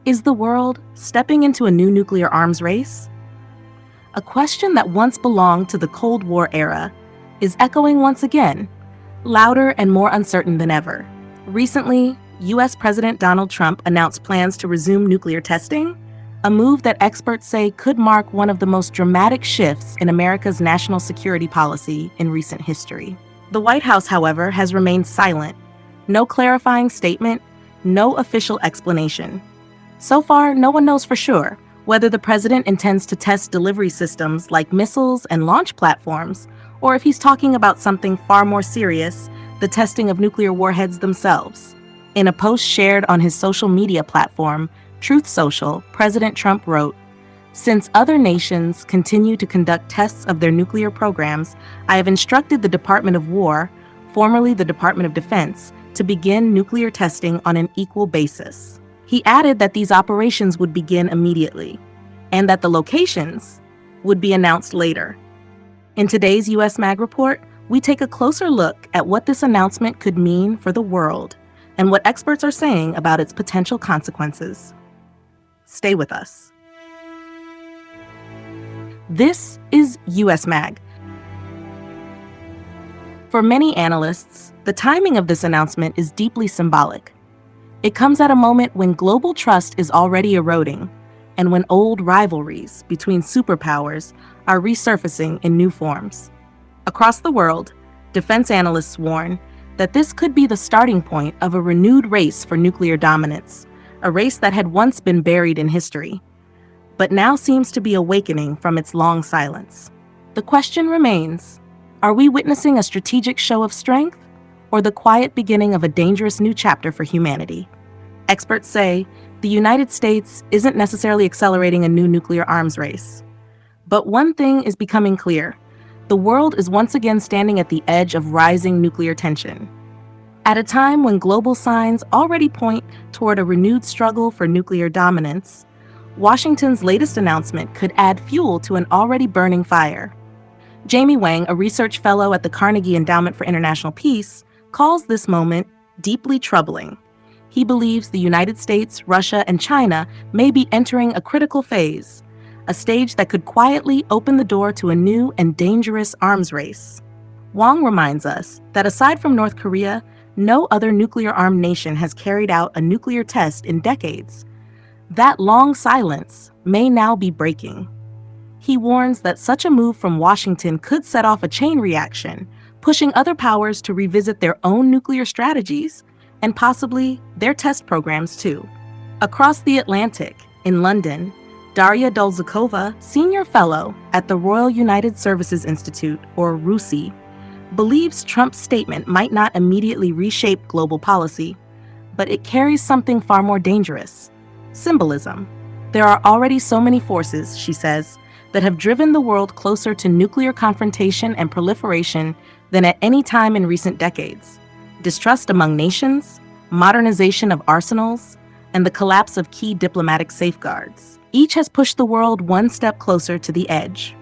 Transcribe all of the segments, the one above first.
Is the world stepping into a new nuclear arms race? A question that once belonged to the Cold War era is echoing once again, louder and more uncertain than ever. Recently, US President Donald Trump announced plans to resume nuclear testing, a move that experts say could mark one of the most dramatic shifts in America's national security policy in recent history. The White House, however, has remained silent. No clarifying statement, no official explanation. So far, no one knows for sure whether the president intends to test delivery systems like missiles and launch platforms, or if he's talking about something far more serious, the testing of nuclear warheads themselves. In a post shared on his social media platform, Truth Social, President Trump wrote, "Since other nations continue to conduct tests of their nuclear programs, I have instructed the Department of War, formerly the Department of Defense, to begin nuclear testing on an equal basis." He added that these operations would begin immediately, and that the locations would be announced later. In today's USMag report, we take a closer look at what this announcement could mean for the world and what experts are saying about its potential consequences. Stay with us. This is USMag. For many analysts, the timing of this announcement is deeply symbolic. It comes at a moment when global trust is already eroding and when old rivalries between superpowers are resurfacing in new forms. Across the world, defense analysts warn that this could be the starting point of a renewed race for nuclear dominance, a race that had once been buried in history, but now seems to be awakening from its long silence. The question remains, are we witnessing a strategic show of strength or the quiet beginning of a dangerous new chapter for humanity? Experts say the United States isn't necessarily accelerating a new nuclear arms race. But one thing is becoming clear. The world is once again standing at the edge of rising nuclear tension. At a time when global signs already point toward a renewed struggle for nuclear dominance, Washington's latest announcement could add fuel to an already burning fire. Jamie Wang, a research fellow at the Carnegie Endowment for International Peace, calls this moment deeply troubling. He believes the United States, Russia, and China may be entering a critical phase, a stage that could quietly open the door to a new and dangerous arms race. Wang reminds us that aside from North Korea, no other nuclear-armed nation has carried out a nuclear test in decades. That long silence may now be breaking. He warns that such a move from Washington could set off a chain reaction, pushing other powers to revisit their own nuclear strategies and possibly their test programs too. Across the Atlantic, in London, Daria Dolzakova, senior fellow at the Royal United Services Institute, or RUSI, believes Trump's statement might not immediately reshape global policy, but it carries something far more dangerous: symbolism. There are already so many forces, she says, that have driven the world closer to nuclear confrontation and proliferation than at any time in recent decades. Distrust among nations, modernization of arsenals, and the collapse of key diplomatic safeguards. Each has pushed the world one step closer to the edge.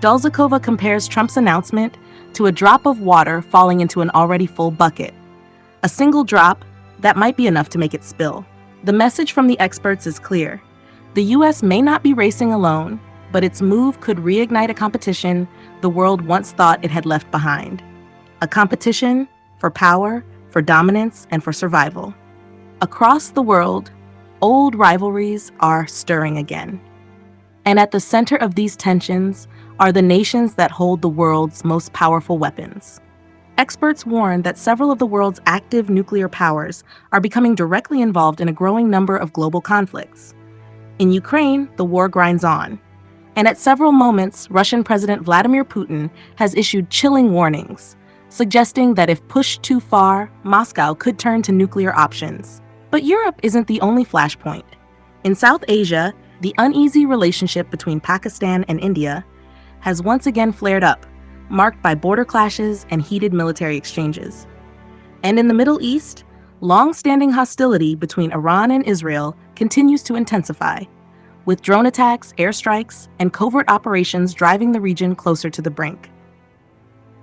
Dolzakova compares Trump's announcement to a drop of water falling into an already full bucket. A single drop, that might be enough to make it spill. The message from the experts is clear. The US may not be racing alone, but its move could reignite a competition the world once thought it had left behind. A competition for power, for dominance, and for survival. Across the world, old rivalries are stirring again. And at the center of these tensions are the nations that hold the world's most powerful weapons. Experts warn that several of the world's active nuclear powers are becoming directly involved in a growing number of global conflicts. In Ukraine, the war grinds on. And at several moments, Russian President Vladimir Putin has issued chilling warnings, suggesting that if pushed too far, Moscow could turn to nuclear options. But Europe isn't the only flashpoint. In South Asia, the uneasy relationship between Pakistan and India has once again flared up, marked by border clashes and heated military exchanges. And in the Middle East, long-standing hostility between Iran and Israel continues to intensify, with drone attacks, airstrikes, and covert operations driving the region closer to the brink.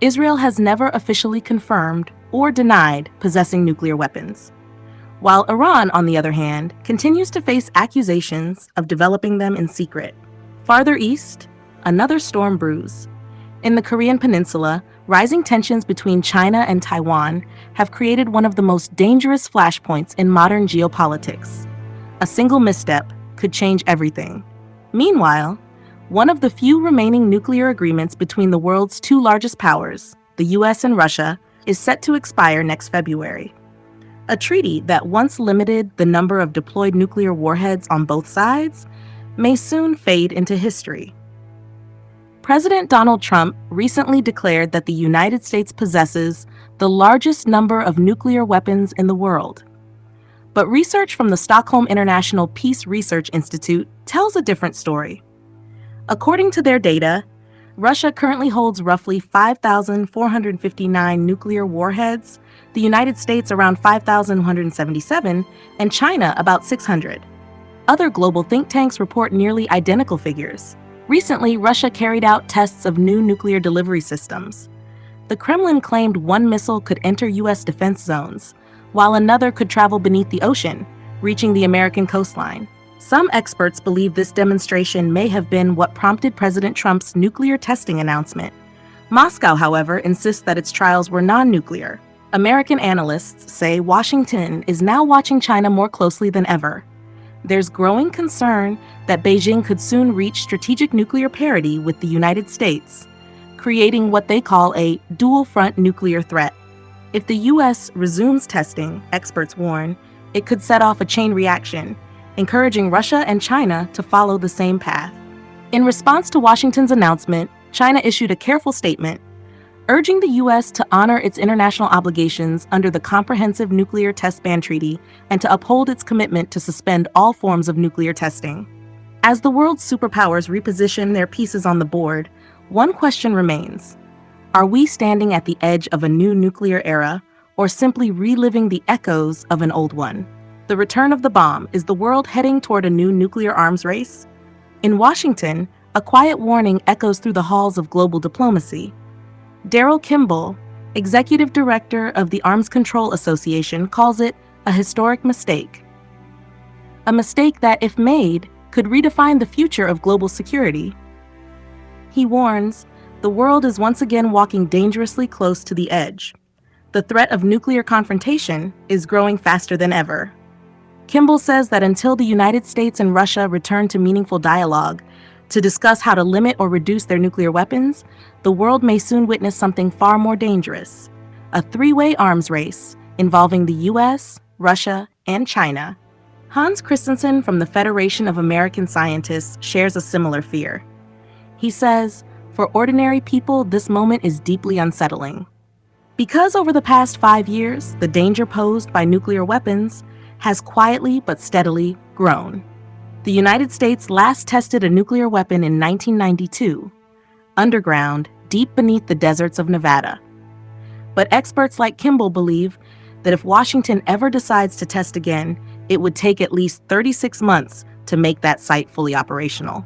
Israel has never officially confirmed or denied possessing nuclear weapons. while Iran, on the other hand, continues to face accusations of developing them in secret. Farther east, another storm brews. In the Korean peninsula, rising tensions between China and Taiwan have created one of the most dangerous flashpoints in modern geopolitics. A single misstep could change everything. Meanwhile, one of the few remaining nuclear agreements between the world's two largest powers, the US and Russia, is set to expire next February. A treaty that once limited the number of deployed nuclear warheads on both sides may soon fade into history. President Donald Trump recently declared that the United States possesses the largest number of nuclear weapons in the world. But research from the Stockholm International Peace Research Institute tells a different story. According to their data, Russia currently holds roughly 5,459 nuclear warheads, the United States around 5,177, and China about 600. Other global think tanks report nearly identical figures. Recently, Russia carried out tests of new nuclear delivery systems. The Kremlin claimed one missile could enter U.S. defense zones, while another could travel beneath the ocean, reaching the American coastline. Some experts believe this demonstration may have been what prompted President Trump's nuclear testing announcement. Moscow, however, insists that its trials were non-nuclear. American analysts say Washington is now watching China more closely than ever. There's growing concern that Beijing could soon reach strategic nuclear parity with the United States, creating what they call a dual-front nuclear threat. If the U.S. resumes testing, experts warn, it could set off a chain reaction, encouraging Russia and China to follow the same path. In response to Washington's announcement, China issued a careful statement, urging the U.S. to honor its international obligations under the Comprehensive Nuclear Test Ban Treaty and to uphold its commitment to suspend all forms of nuclear testing. As the world's superpowers reposition their pieces on the board, one question remains. Are we standing at the edge of a new nuclear era, or simply reliving the echoes of an old one? The return of the bomb. Is the world heading toward a new nuclear arms race? In Washington, a quiet warning echoes through the halls of global diplomacy. Daryl Kimball, executive director of the Arms Control Association, calls it a historic mistake. A mistake that, if made, could redefine the future of global security. He warns, the world is once again walking dangerously close to the edge. The threat of nuclear confrontation is growing faster than ever. Kimball says that until the United States and Russia return to meaningful dialogue to discuss how to limit or reduce their nuclear weapons, the world may soon witness something far more dangerous, a three-way arms race involving the U.S., Russia, and China. Hans Christensen from the Federation of American Scientists shares a similar fear. He says, for ordinary people, this moment is deeply unsettling. Because over the past 5 years, the danger posed by nuclear weapons has quietly but steadily grown. The United States last tested a nuclear weapon in 1992, underground, deep beneath the deserts of Nevada. But experts like Kimball believe that if Washington ever decides to test again, it would take at least 36 months to make that site fully operational.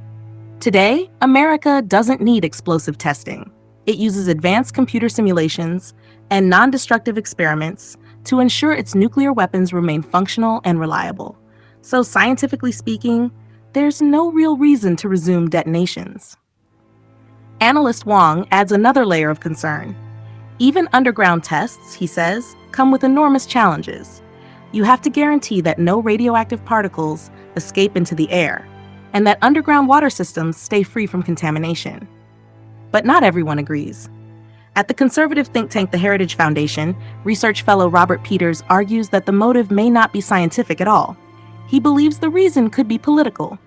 Today, America doesn't need explosive testing. It uses advanced computer simulations and non-destructive experiments to ensure its nuclear weapons remain functional and reliable. So scientifically speaking, there's no real reason to resume detonations. Analyst Wong adds another layer of concern. Even underground tests, he says, come with enormous challenges. You have to guarantee that no radioactive particles escape into the air, and that underground water systems stay free from contamination. But not everyone agrees. At the conservative think tank the Heritage Foundation, research fellow Robert Peters argues that the motive may not be scientific at all. He believes the reason could be political,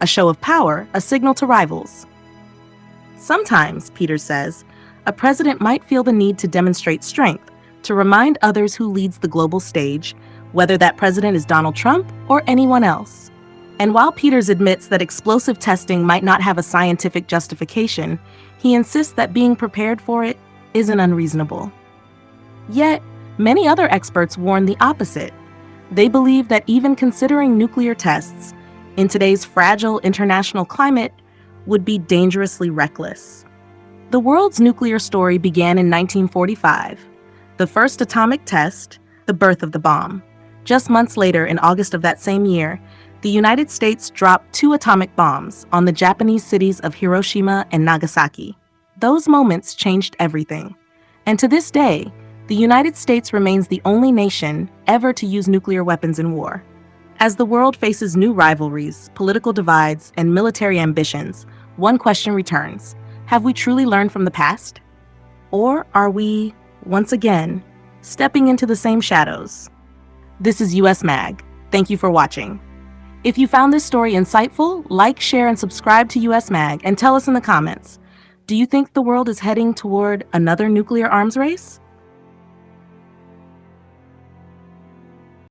a show of power, a signal to rivals. Sometimes, Peters says, a president might feel the need to demonstrate strength, to remind others who leads the global stage, whether that president is Donald Trump or anyone else. And while Peters admits that explosive testing might not have a scientific justification, he insists that being prepared for it isn't unreasonable. Yet, many other experts warn the opposite. They believe that even considering nuclear tests in today's fragile international climate would be dangerously reckless. The world's nuclear story began in 1945, the first atomic test, the birth of the bomb. Just months later, in August of that same year, the United States dropped two atomic bombs on the Japanese cities of Hiroshima and Nagasaki. Those moments changed everything. And to this day, the United States remains the only nation ever to use nuclear weapons in war. As the world faces new rivalries, political divides, and military ambitions, one question returns. Have we truly learned from the past? Or are we, once again, stepping into the same shadows? This is USMag. Thank you for watching. If you found this story insightful, like, share, and subscribe to USMag and tell us in the comments, do you think the world is heading toward another nuclear arms race?